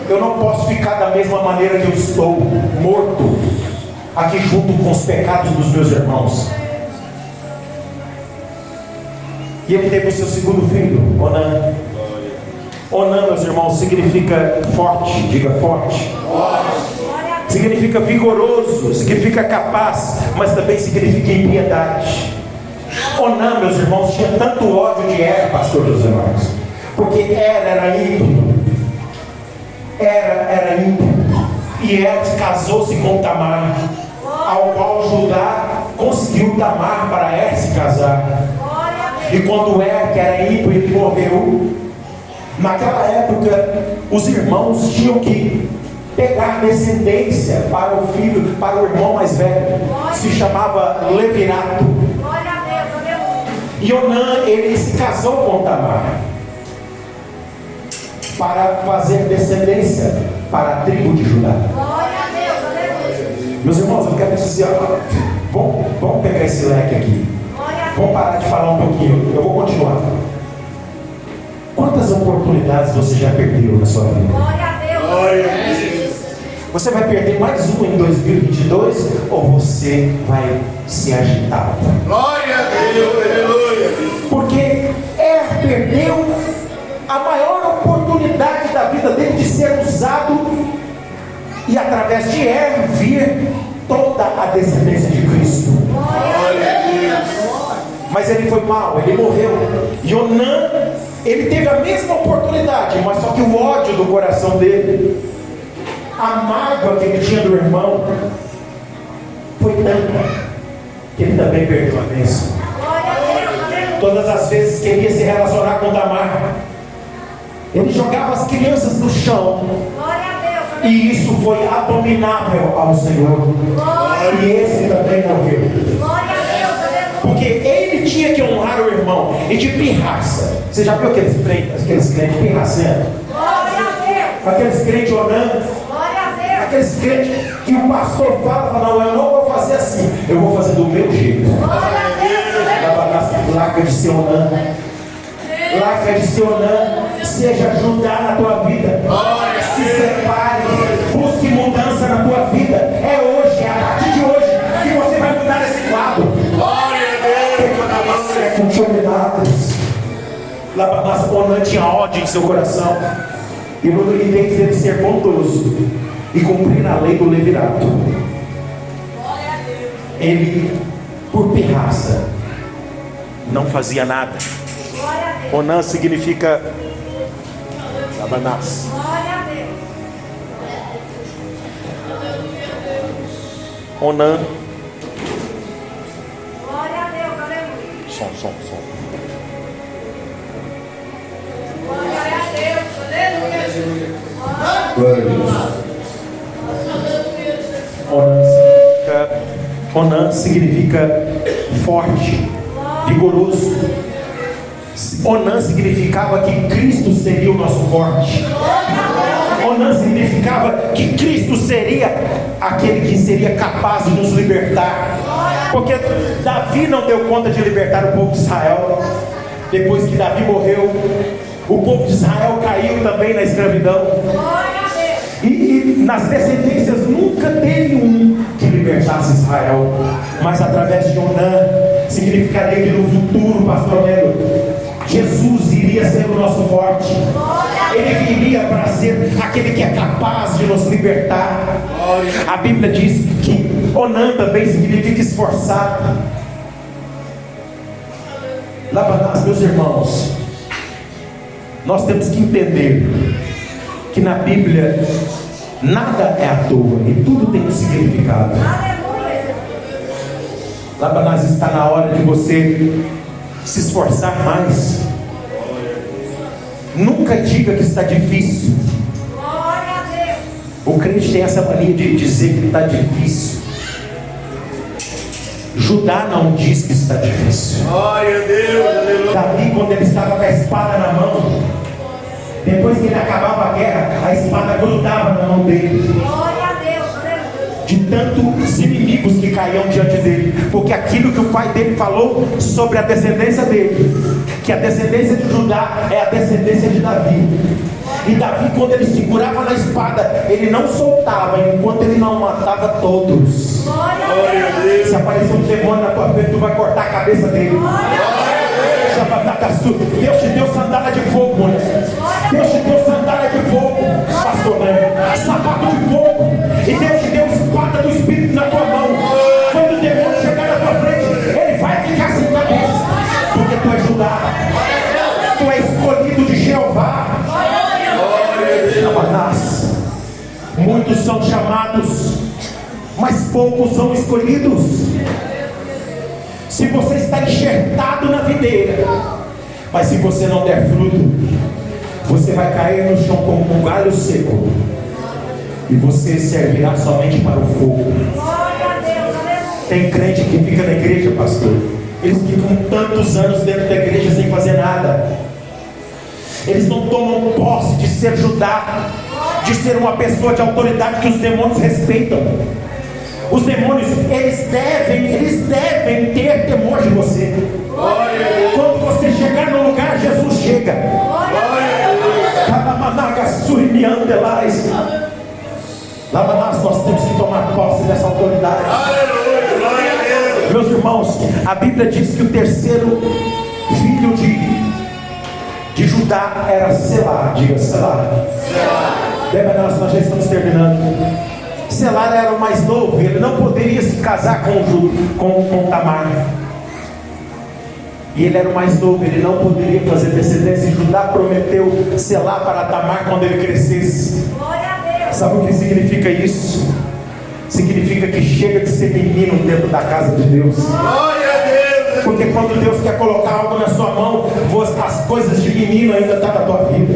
Speaker 1: Eu não posso ficar da mesma maneira que eu estou, morto, aqui junto com os pecados dos meus irmãos. E ele teve o seu segundo filho, Onã. Onã, meus irmãos, significa forte, diga forte. Significa vigoroso, significa capaz, mas também significa impiedade. Onã, meus irmãos, tinha tanto ódio de Er, pastor José Marcos, porque era ímpio. Era ímpio. E Er casou-se com Tamar, ao qual Judá conseguiu Tamar para Er se casar. E quando Er, que era ímpio, ele morreu, naquela época os irmãos tinham que pegar descendência para o filho, para o irmão mais velho. Se chamava levirato. E Onã, ele se casou com Tamar para fazer descendência para a tribo de Judá. Meus irmãos, eu quero dizer, vamos pegar esse leque aqui. Vamos parar de falar um pouquinho. Eu vou continuar. Quantas oportunidades você já perdeu na sua vida?
Speaker 2: Glória a Deus.
Speaker 1: Você vai perder mais uma em 2022 ou você vai se agitar?
Speaker 2: Glória a Deus. Aleluia.
Speaker 1: Porque perdeu a maior oportunidade da vida dele de ser usado e através de Er vir toda a descendência de Cristo. Mas ele foi mal, ele morreu. E Onã, ele teve a mesma oportunidade, mas só que o ódio do coração dele, a mágoa que ele tinha do irmão, foi tanta que ele também perdeu a bênção. Todas as vezes que ele ia se relacionar com Tamar, ele jogava as crianças no chão. E isso foi abominável ao Senhor. E esse também morreu. Porque ele tinha que honrar o irmão. E de pirraça. Você já viu aqueles crentes pirracentos? Aqueles crentes orando. Aqueles crentes que o pastor fala, não, eu não vou fazer assim, eu vou fazer do meu jeito. Larga de ser Onã. Larga de ser Onã. Seja ajudar na tua vida. Se separe. Busque mudança na tua vida. É hoje, é a partir de hoje que você vai mudar esse quadro. Onã tinha ódio em seu coração. E no invés dele ser bondoso e cumprir a lei do levirato, ele, por pirraça, não fazia nada. Onã significa Satanás. Onã. Som. Onã significa forte, vigoroso. Onã significava que Cristo seria o nosso forte. Onã significava que Cristo seria aquele que seria capaz de nos libertar. Porque Davi não deu conta de libertar o povo de Israel. Depois que Davi morreu, o povo de Israel caiu também na escravidão. E nas descendências nunca teve um que libertasse Israel. Mas através de Onã, significaria que no futuro, pastor Nelo, Jesus iria ser o nosso forte. Ele viria para ser aquele que é capaz de nos libertar. A Bíblia diz que Onã também significa esforçado. Labanás, meus irmãos, nós temos que entender que na Bíblia nada é à toa e tudo tem um significado. Labanás, está na hora de você se esforçar mais. Nunca diga que está difícil. O crente tem essa mania de dizer que está difícil. Judá não diz que está difícil. Davi, quando ele estava com a espada na mão, depois que ele acabava a guerra, a espada grudava na mão dele. De tantos inimigos que caíam diante dele. Porque aquilo que o pai dele falou sobre a descendência dele, que a descendência de Judá é a descendência de Davi. E Davi, quando ele segurava na espada, ele não soltava enquanto ele não matava todos. Se aparecer um demônio na tua frente, tu vai cortar a cabeça dele. Deus te deu sandália de fogo, mulher. Deus te deu sandália de fogo, pastor Nélio, sapato de fogo. E Deus te deu espada do Espírito na tua mão. Quando o demônio chegar na tua frente, ele vai ficar sem cabeça. Porque tu és Judá, tu és escolhido de Jeová. Muitos são chamados, mas poucos são escolhidos. Se você está enxertado na videira, mas se você não der fruto, você vai cair no chão como um galho seco, e você servirá somente para o fogo. Tem crente que fica na igreja, pastor, eles ficam tantos anos dentro da igreja sem fazer nada. Eles não tomam posse de ser Judá, de ser uma pessoa de autoridade que os demônios respeitam. Os demônios, eles devem ter temor de você. Quando você chegar no lugar, Jesus chega. Labanás, nós temos que tomar posse dessa autoridade. Meus irmãos, a Bíblia diz que o terceiro filho de de Judá era Selá. Diga Selá. Nós já estamos terminando. Selá era o mais novo, ele não poderia se casar com Tamar. E ele era o mais novo, ele não poderia fazer descendência. E Judá prometeu Selá para Tamar quando ele crescesse. Sabe o que significa isso? Significa que chega de ser menino dentro da casa de Deus. Porque quando Deus quer colocar algo na sua mão, as coisas de menino ainda estão na tua vida.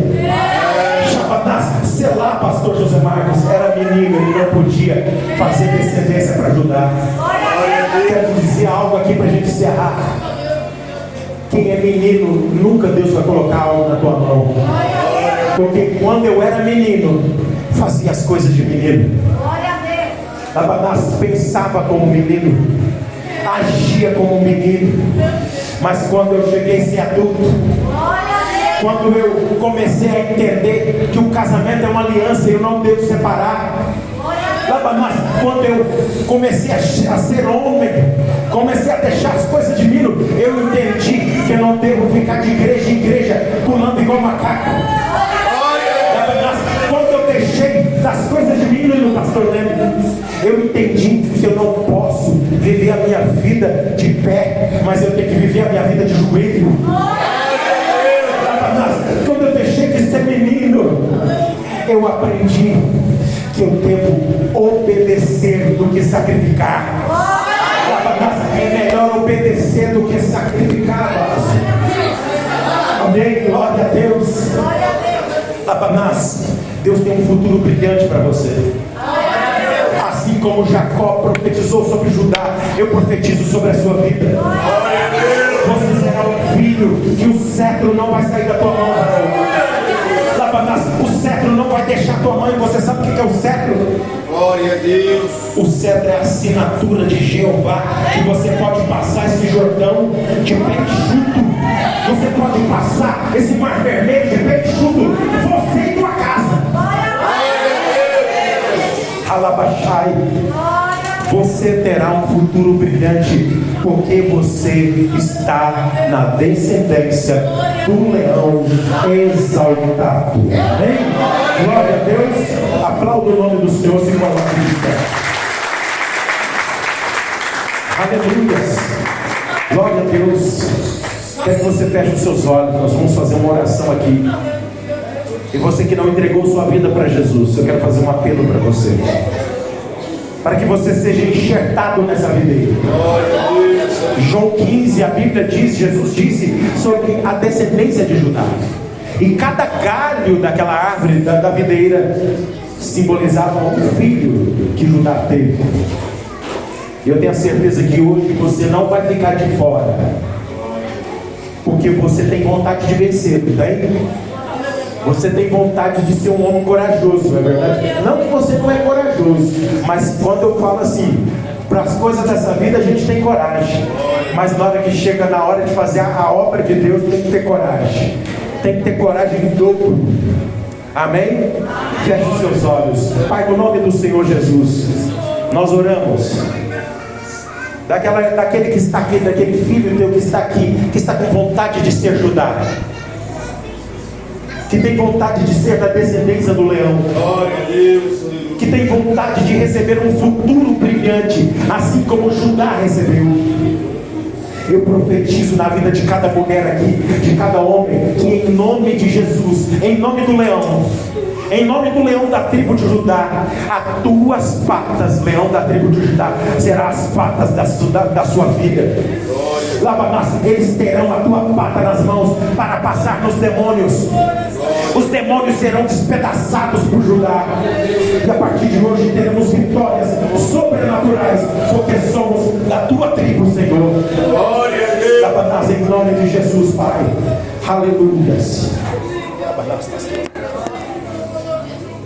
Speaker 1: Selá, pastor José Marcos, era menino, ele não podia fazer descendência para Judá. Quero dizer algo aqui para a gente encerrar. Quem é menino, nunca Deus vai colocar algo na tua mão. Porque quando eu era menino, fazia as coisas de menino. Pensava como menino, agia como menino. Mas quando eu cheguei a ser adulto, quando eu comecei a entender que o casamento é uma aliança e eu não devo separar, quando eu comecei a ser homem, comecei a deixar as coisas de menino, eu entendi que eu não devo ficar de igreja em igreja pulando igual macaco. Quando eu deixei das coisas de menino no pastor Leme, eu entendi que eu não posso viver a minha vida de pé, mas eu tenho que viver a minha vida de joelho. Quando eu deixei de ser menino, eu aprendi que eu devo obedecer do que sacrificar. É melhor obedecer do que sacrificar. Amém? Glória a Deus. Deus tem um futuro brilhante para você. Assim como Jacó profetizou sobre Judá, eu profetizo sobre a sua vida. Você será um filho que o cetro não vai sair da tua mão. O cetro não vai deixar tua mãe. Você sabe o que é o cetro?
Speaker 2: Glória a Deus.
Speaker 1: O cetro é a assinatura de Jeová, que você pode passar esse Jordão de pé enxuto. Você pode passar esse mar vermelho de pé enxuto. Você e tua casa. Alabachai. Você terá um futuro brilhante, porque você está na descendência do leão exaltado. Amém? Glória a Deus. Aplauda o nome do Senhor, se coloque de pé. Aleluia. Glória a Deus. Quero que você feche os seus olhos. Nós vamos fazer uma oração aqui. E você que não entregou sua vida para Jesus, eu quero fazer um apelo para você, para que você seja enxertado nessa videira. João 15, a Bíblia diz, Jesus disse sobre a descendência de Judá. E cada galho daquela árvore, da videira, simbolizava um filho que Judá teve. Eu tenho a certeza que hoje você não vai ficar de fora, porque você tem vontade de vencer, não tem? Você tem vontade de ser um homem corajoso, não é verdade? Não que você não é corajoso, mas quando eu falo assim, para as coisas dessa vida a gente tem coragem, mas na hora que chega na hora de fazer a obra de Deus, tem que ter coragem. Tem que ter coragem em dobro. Amém? Feche os seus olhos. Pai, no nome do Senhor Jesus, nós oramos daquele que está aqui, daquele filho teu que está aqui, que está com vontade de ser Judá, que tem vontade de ser da descendência do leão, que tem vontade de receber um futuro brilhante, assim como Judá recebeu. Eu profetizo na vida de cada mulher aqui, de cada homem, que em nome de Jesus, em nome do leão, em nome do leão da tribo de Judá, as tuas patas, leão da tribo de Judá, serão as patas da sua filha. Eles terão a tua pata nas mãos para passar nos demônios. Os demônios serão despedaçados por Judá. E a partir de hoje teremos vitórias sobrenaturais, porque somos da tua tribo, Senhor. Glória a Deus. Em nome de Jesus, Pai. Aleluia.